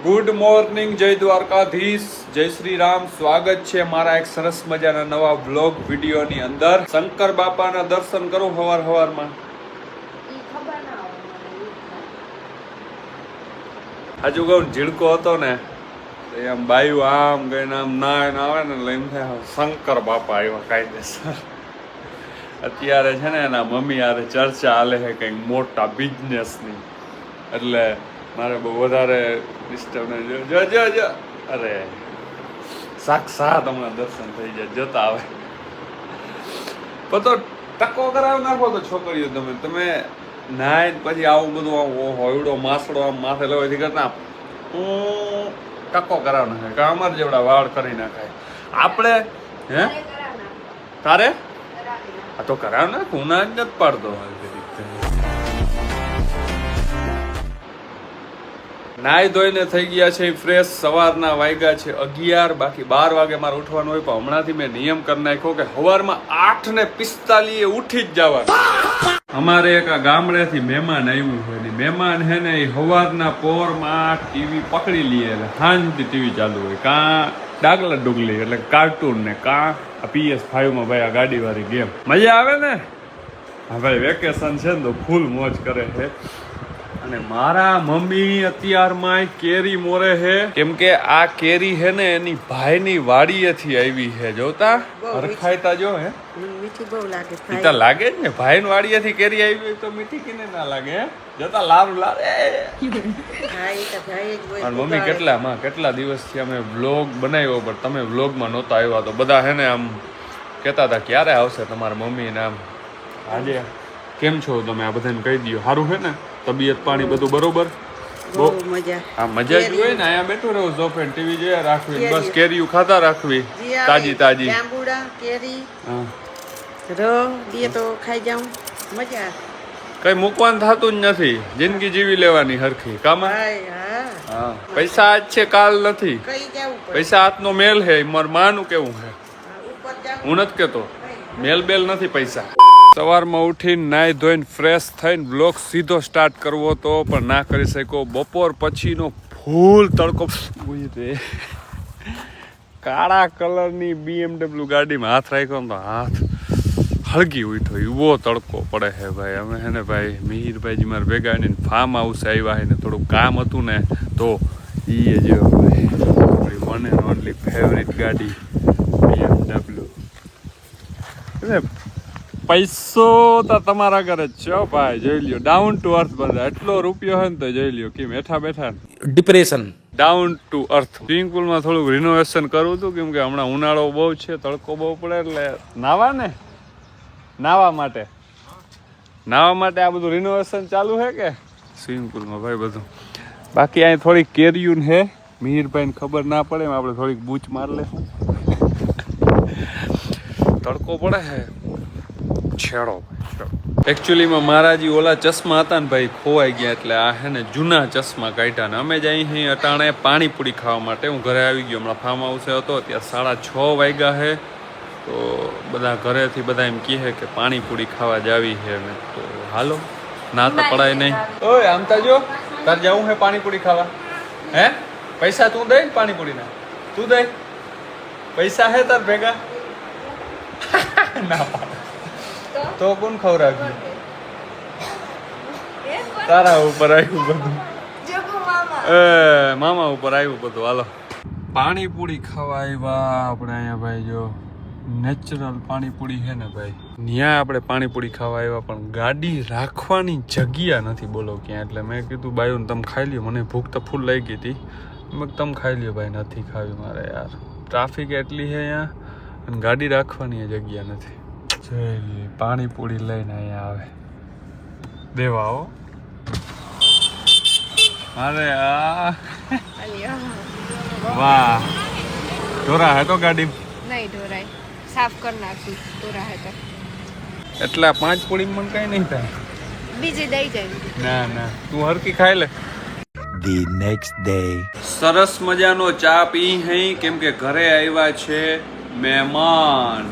Good morning, જય દ્વારકાધીશ, જય શ્રી રામ. સ્વાગત છે મારા એક સરસ મજાના નવા વ્લોગ વિડીયોની અંદર. શંકર બાપાના દર્શન કરું હવારમાં. હજુ કહું ઝીડકો હતો ને એમ બાયું આમ ગઈને આમ ના આવે ને લઈને થાય શંકર બાપા આવ્યા કાયદેસર. અત્યારે છે ને એના મમ્મી યારે ચર્ચા હાલે છે કંઈક મોટા બિઝનેસની, એટલે મારે બહુ વધારે ડિસ્ટર્બ નહીં. જો અરે સાક્ષાત હમણાં દર્શન થઈ જાય જતા આવે. તો ટકો કરાવી નાખો તો છોકરીઓ તમે નાય પછી આવું બધું હોયડો માસડો આમ માથે લેવાથી કરતા ટકો કરાવ નાખે કે અમારે જેવડા વાળ કરી નાખાય આપણે. હે તારે આ તો કરાવ નાખ, હું ના જ નથી પાડતો. નાઈ ધોઈને થઈ ગયા છે ફ્રેશ. સવારના વાગ્યા છે 11, બાકી 12 વાગે મારે ઉઠવાનું હોય, પણ હમણાંથી મેં નિયમ કરી નાખ્યો કે સવારમાં 8:45 ઉઠી જ જવાનું. અમારે એક આ ગામડેથી મહેમાન આવ્યું હોય ને મહેમાન હે ને એ સવારના પોરમાં ટીવી પકડી લઈએ એટલે શાંતિ ટીવી ચાલુ હોય, કાં ડાગલા ડુગલી એટલે કાર્ટૂન ને કાં PS5 માં ભાઈ આ ગાડીવાળી ગેમ. મજા આવે ને. હા ભાઈ વેકેશન છે ને તો ફૂલ મોજ કરે છે. અને મારા મમ્મી અત્યારમાં કેરી મોરે છે, કેમ કે આ કેરી હે ને એની ભાઈની વાડીએથી આવી છે. જોતા હરખાયતા જો હે મીઠી બહુ લાગે. મીઠા લાગે જ ને, ભાઈની વાડીએથી કેરી આવી હોય તો મીઠી કેને ના લાગે. હે જોતા લારું લારે. મમ્મી કેટલા દિવસથી અમે વ્લોગ બનાવ્યો પણ તમે વ્લોગમાં નહોતા આવ્યા, તો બધા હે ને આમ કહેતા હતા ક્યારે આવશે તમારા મમ્મી ને આમ. આજે કેમ છો તમે આ બધાને કહી દો. સારું છે ને તબિયત પાણી બધું બરોબર? બહુ મજા. હા મજા જ હોય ને. અહીંયા બેઠું રહું જોફેન ટીવી જોયા રાખવી, બસ કેરીઓ ખાતા રાખવી તાજી. જાંબુડા કેરી તો ખાઈ જાઉં, મજા. કઈ મૂકવાનું થતું જ નથી, જિંદગી જીવી લેવાની હરખી કામ. હા પૈસા આજ છે કાલ નથી, પૈસા હાથનો મેલ હે. માર માનું કેવું હે, હું નથી કેતો મેલ બેલ નથી પૈસા. સવારમાં ઉઠીને નાઈ ધોઈને ફ્રેશ થઈને બ્લોગ સીધો સ્ટાર્ટ કરવો તો પણ ના કરી શક્યો. બપોર પછીનો ફૂલ તડકો. કાળા કલરની BMW ગાડીમાં હાથ રાખ્યો ને તો હાથ હળગી ઉઠ્યો. એવો તડકો પડે છે ભાઈ. અમે હે ને ભાઈ મિહિરભાઈજી મારે ભેગા આવીને ફાર્મ હાઉસ આવ્યા ને થોડું કામ હતું ને તો એ જો ભાઈ વન એન્ડ ઓનલી ફેવરિટ ગાડી BMW. પૈસો તો તમારા ઘરે જ છે ભાઈ, જોઈ લ્યો. ડાઉન ટુ અર્થ બધા. એટલો રૂપિયો હોય ને તો જોઈ લ્યો કેમ બેઠા બેઠા depression. Down to earth. Swimming પુલમાં થોડુંક રિનોવેશન કરવું હતું, કેમ કે હમણાં ઉનાળો બહુ છે, તડકો બહુ પડે, એટલે નાવા માટે આ બધું રિનોવેશન ચાલુ છે કે સ્વિમિંગ પુલમાં ભાઈ બધું. બાકી અહીં થોડીક કેરીયું હે, મિહિરભાઈને ખબર ના પડે એમ આપણે થોડીક બૂચ માર લે. તડકો પડે છે છેડો. એકચ્યુઅલીમાં મારા જે ઓલા ચશ્મા હતા ને ભાઈ ખોવાઈ ગયા, એટલે આ હે ને જૂના ચશ્મા કાઢ્યા ને અમે જ અહીં અટાણે પાણીપુરી ખાવા માટે હું ઘરે આવી ગયો. હમણાં ફાર્મ હાઉસે હતો, ત્યાં 6:30 વાગ્યા છે. તો બધા ઘરેથી બધા એમ કહે કે પાણીપુરી ખાવા જ આવી છે. મેં તો હાલો, ના તો પડાય નહીં. ઓય આમતા જો તાર જવું હે પાણીપુરી ખાવા? હે પૈસા તું દે ને પાણીપુરીના? તું દે પૈસા હે તાર ભેગા? ના તો કોણ ખવડાવ્યું? તારા ઉપર આવ્યું બધું, મામા ઉપર આવ્યું બધું. હાલો પાણીપુરી ખાવા આવ્યા આપણે અહીંયા ભાઈ. જો નેચરલ પાણીપુરી છે ને ભાઈ, ત્યાં આપણે પાણીપુરી ખાવા આવ્યા, પણ ગાડી રાખવાની જગ્યા નથી બોલો ક્યાં. એટલે મેં કીધું બાયું તમે ખાઈ લ્યો, મને ભૂખ તો ફૂલ લાગી ગઈ હતી. મેં તમે ખાઈ લ્યો ભાઈ, નથી ખાવી મારે યાર. ટ્રાફિક એટલી છે અહીંયા અને ગાડી રાખવાની જગ્યા નથી. પાણીપુરી લઈને અહીંયા આવે દેવા હો અરે વાહ. ઢોરા હે તો ગાડી નહીં ઢોરાય, સાફ કરી નાખી ઢોરા હે તો. એટલા 5 પૂરી મને કઈ નહીં થાય, બીજી દઈ જાય. ના તું હરકી ખાઈ લે. The next day સરસ મજાનો ચા પી હઈ, કેમ કે ઘરે આવ્યા છે મહેમાન.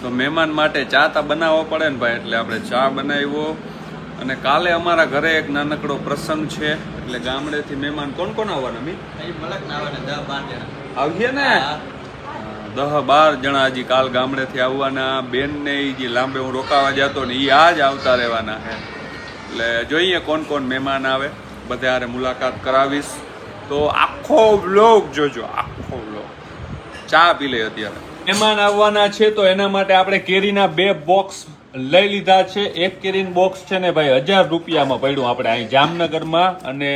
તો મહેમાન માટે ચા તા બનાવવો પડે ને ભાઈ, એટલે આપણે ચા બનાવ્યો. અને કાલે અમારા ઘરે એક નાનકડો પ્રસંગ છે, એટલે ગામડેથી મહેમાન કોણ કોણ આવવાના મી આવીએ ને 10-12 જણા હજી કાલ ગામડેથી આવવાના. બેન ને જે લાંબે હું રોકાવા જતો ને એ આજ આવતા રહેવાના છે. એટલે જોઈએ કોણ કોણ મહેમાન આવે, બધે હારે મુલાકાત કરાવીશ. તો આખો વ્લોગ જોજો, આખો વ્લોગ. ચા પી લે અત્યારે. મહેમાન આવવાના છે તો એના માટે આપણે કેરીના 2 બોક્સ લઈ લીધા છે. એક કેરીનું બોક્સ છે ને ભાઈ 1000 રૂપિયામાં પડ્યું આપણે અહીં જામનગરમાં. અને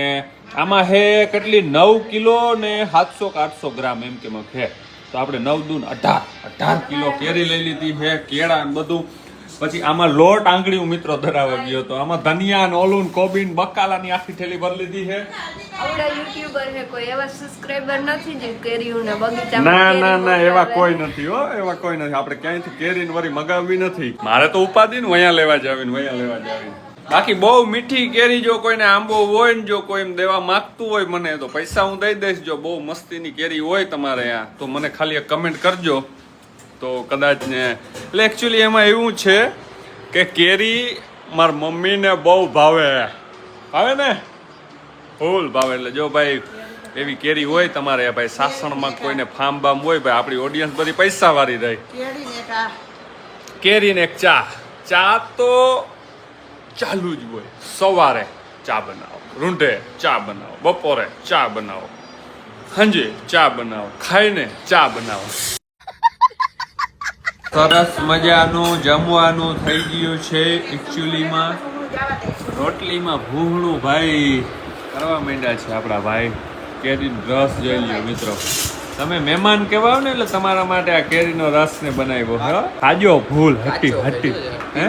આમાં હે કેટલી 9 કિલો ને 700 કે 800 ગ્રામ એમ કે છે. તો આપણે 9 દૂન 18 કિલો કેરી લઈ લીધી છે, કેળા ને બધું. પછી આમાં લોટ આંગળી મિત્રો ધરાવવા ગયો તો આમાં ધનિયા ને ઓલું કોબીન બકાલાની આખી થેલી ભરી લીધી છે. આપણા યુટ્યુબર હે કોઈ એવા સબસ્ક્રાઇબર નથી જે કેરીઓના બગીચામાં ના એવા કોઈ નથી હો, એવા કોઈ નથી. આપણે ક્યાંયથી કેરીને વરી મગાવવી નથી. મારે તો ઉપાધિ ને વયા લેવા જાવી. બાકી બહુ મીઠી કેરી જો કોઈને આંબો હોય ને જો કોઈ એમ દેવા માંગતું હોય મને તો પૈસા હું દઈ દઈશ. જો બહુ મસ્તીની કેરી હોય તમારે અહીંયા તો મને ખાલી એક કમેન્ટ કરજો તો કદાચ ને. એટલે એકચ્યુઅલી એમાં એવું છે કે કેરી મારા મમ્મીને બહુ ભાવે ને ફૂલ ભાવે. એટલે જો ભાઈ એવી કેરી હોય તમારે ભાઈ સાસણમાં કોઈને ફાર્મ બામ હોય ભાઈ, આપણી ઓડિયન્સ બધી પૈસા વાળી રહી. કેરી ને એક ચા તો ચાલુ જ હોય. સવારે ચા બનાવો, રૂંઢે ચા બનાવો, બપોરે ચા બનાવો, સાંજે ચા બનાવો, ખાઈને ચા બનાવો. સરસ મજાનું જમવાનું થઈ ગયું છે. એકચ્યુઅલીમાં રોટલીમાં ભૂંગળું ભાઈ કરવા માંડ્યા છે આપણા ભાઈ. કેરીનો રસ જોઈ લ્યો મિત્રો. તમે મહેમાન કહેવાઓ ને એટલે તમારા માટે આ કેરીનો રસ ને બનાવ્યો. હા ખાજો ભૂલ હટી હે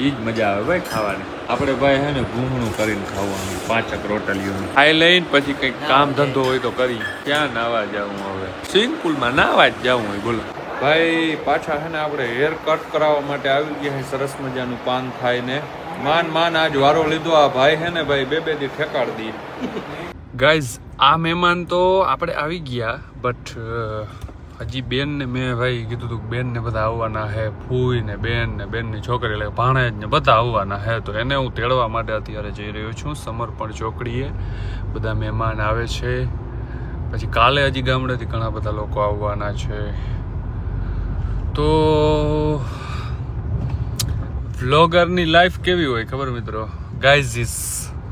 ઈ જ મજા આવે ભાઈ ખાવાની. આપણે ભાઈ હે ને ભૂંગળું કરીને ખાવાનું 5 રોટલીઓનું ખાઈ લઈને પછી કંઈક કામ ધંધો હોય તો કરી. ક્યાં નાવા જવું હવે? સ્વિમિંગ પુલમાં નાવા જ જવું હોય. બોલો ભાઈ પાછા છે ને આપણે હેર કટ કરાવવા માટે આવી ગયા. સરસ મજાનું પાન થાય ને માન આજ વારો લીધો. આ ભાઈ છે ને ભાઈ 2 દી ઠેકાડી દી. ગાઈઝ આ મહેમાન તો આપણે આવી ગયા બટ હજી બેન ને મેં ભાઈ કીધું હતું બેન ને બધા આવવાના હે. ફૂઈ ને બેનની છોકરી એટલે ભાણેજ ને બધા આવવાના હે. તો એને હું તેડવા માટે અત્યારે જઈ રહ્યો છું સમર્પણ ચોકડીએ. બધા મહેમાન આવે છે. પછી કાલે હજી ગામડેથી ઘણા બધા લોકો આવવાના છે. તો વ્લોગરની લાઈફ કેવી હોય ખબર મિત્રો? ગાઈઝ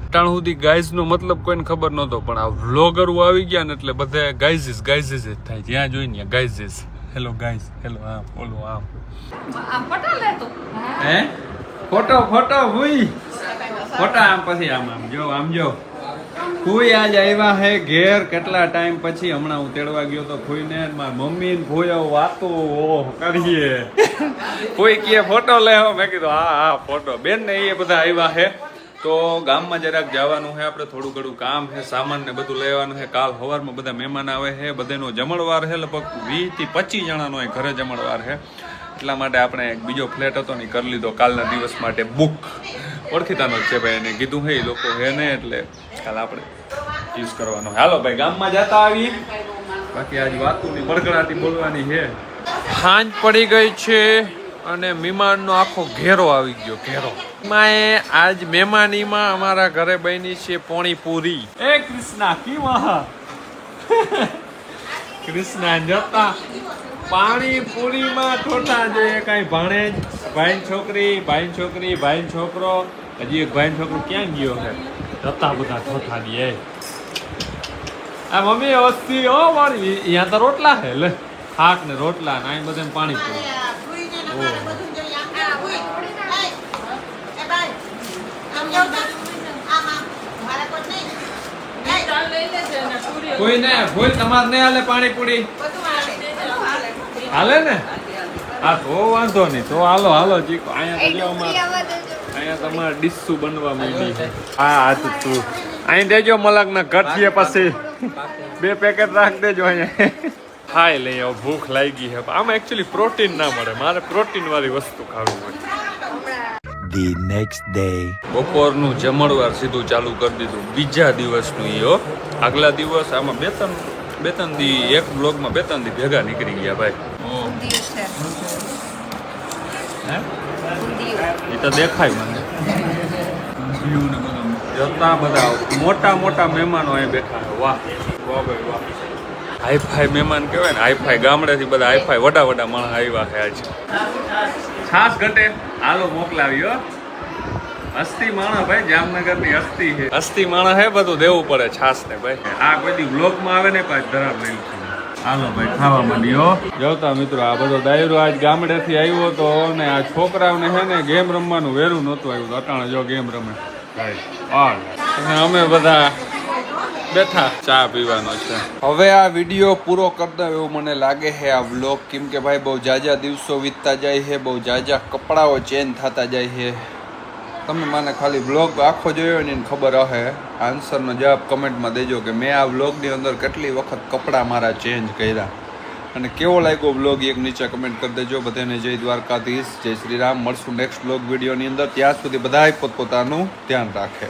ટાણ સુધી ગાઈઝનો મતલબ કોઈને ખબર નહોતો પણ આ વ્લોગર આવી ગયા ને એટલે બધે ગાઈઝ જ થાય. જ્યાં જોઈને ગાઈઝ. હેલો ગાઈઝ, હેલો આમ ઓલું આમ. હે ફોટો ભૂઈ ફોટા આમ પછી આમ જો ફૂઈ આજ આવ્યા હે ઘેર કેટલા ટાઈમ પછી. હમણાં હું તેડવા ગયો તો ફૂઈને મારા મમ્મી ને ફૂઈ વાતો કરીએ. ફૂઈ કે ફોટો લેવો, મેં કીધું હા ફોટો. બેન ને એ બધા આવ્યા હે તો ગામમાં જરાક જવાનું છે આપણે. થોડું ઘણું કામ છે, સામાન ને બધું લેવાનું છે. કાલ સવારમાં બધા મહેમાન આવે છે. બધાનો જમણવાર છે લગભગ 20 થી 25 જણાનો ઘરે જમણવાર છે. એટલા માટે આપણે એક બીજો ફ્લેટ હતો ને કરી લીધો કાલના દિવસ માટે બુક. ઓળખીતાનો જ છે ભાઈ, એને કીધું હે લોકો હે ને એટલે કાલ આપણે યુઝ કરવાનો. હાલો ભાઈ ગામમાં જતા આવી. બાકી આજ વાતુની બળગડાટી બોલવાની છે. સાંજ પડી ગઈ છે અને મહેમાનનો આખો ઘેરો આવી ગયો. ઘેરો આજ મહેમાનીમાં અમારા ઘરે બની છે પોણીપુરી. એ કૃષ્ણા કી વાહ કૃષ્ણા જતા પાણીપુરીમાં ઠોઠા જોઈએ. કઈ ભાણેજ ભાઈ છોકરી છોકરો. હજી એક ભાઈ છોકરો ક્યાં ગયો છે? જતા બધા ઠોઠા દે. આ મમ્મી વસ્તી હો મારી અહીંયા તો રોટલા છે લે શાક ને રોટલા ને અહીં બધે પાણીપુરી. કોઈ ને ભૂલ તમારે નહીં હાલે પાણીપુરી હાલે ને? હા તો વાંધો નહીં. તો હાલો ચીકો. અહીંયા તમારે ડીશું બનવા માંડી છે. હા તું અહીં દેજો મલકના ગઠિયે પછી 2 પેકેટ રાખ દેજો અહીંયા. ખાઈ લઈ આવો, ભૂખ લાગી છે. આમાં એકચ્યુઅલી પ્રોટીન ના મળે. મારે પ્રોટીન વાળી વસ્તુ ખાવી હોય. The next day. બપોરનું જમણવાર સીધું ચાલુ કરી દીધું. બીજા દિવસનું ઈ આગલા દિવસ આમાં બે ત્રણ દી એક બ્લોગમાં 2-3 દી ભેગા નીકળી ગયા ભાઈ. હે એ તો દેખાય મને. જતા બધા મોટા મોટા મહેમાનો અહીં બેઠા છે. વાહ વાહ ભાઈ વાહ. હાઈફાઈ મહેમાન કહેવાય ને, હાઈફાઈ ગામડેથી બધા હાઈફાઈ વડા માણસ આવ્યા છે આજ. છાસ ઘટે હાલો મોકલાવ્યો. હસ્તી માણસ ભાઈ, જામનગરની હસ્તી છે. હસ્તી માણસ હે, બધું દેવું પડે છાસ ને ભાઈ. આ કોઈ દી વ્લોગમાં આવે ને પાછ ધરાવ લઈ હાલો ભાઈ ખાવા માંડ્યો. જોતા મિત્રો આ બધો ડાયરો આજ ગામડેથી આવ્યો હતો ને આ છોકરાઓને છે ને ગેમ રમવાનું વેરું નહોતું આવ્યું. અટાણે જો ગેમ રમે ભાઈ. અને અમે બધા બેઠા ચા પીવાનો છે. હવે આ વિડીયો પૂરો કરી દઉં એવું મને લાગે છે આ વ્લોગ, કેમ કે ભાઈ બહુ જાજા દિવસો વીતતા જાય છે, બહુ જાજા કપડાઓ ચેન્જ થતા જાય છે. તમે મને ખાલી વ્લોગ આખો જોયો ને એને ખબર હશે. આન્સરનો જવાબ કમેન્ટમાં દેજો કે મેં આ વ્લોગની અંદર કેટલી વખત કપડાં મારા ચેન્જ કર્યા અને કેવો લાગ્યો વ્લોગ એક નીચે કમેન્ટ કરી દેજો. બધાને જય દ્વારકાધીશ, જય શ્રી રામ. મળશું નેક્સ્ટ વ્લોગ વિડીયોની અંદર. ત્યાં સુધી બધાય પોતપોતાનું ધ્યાન રાખે.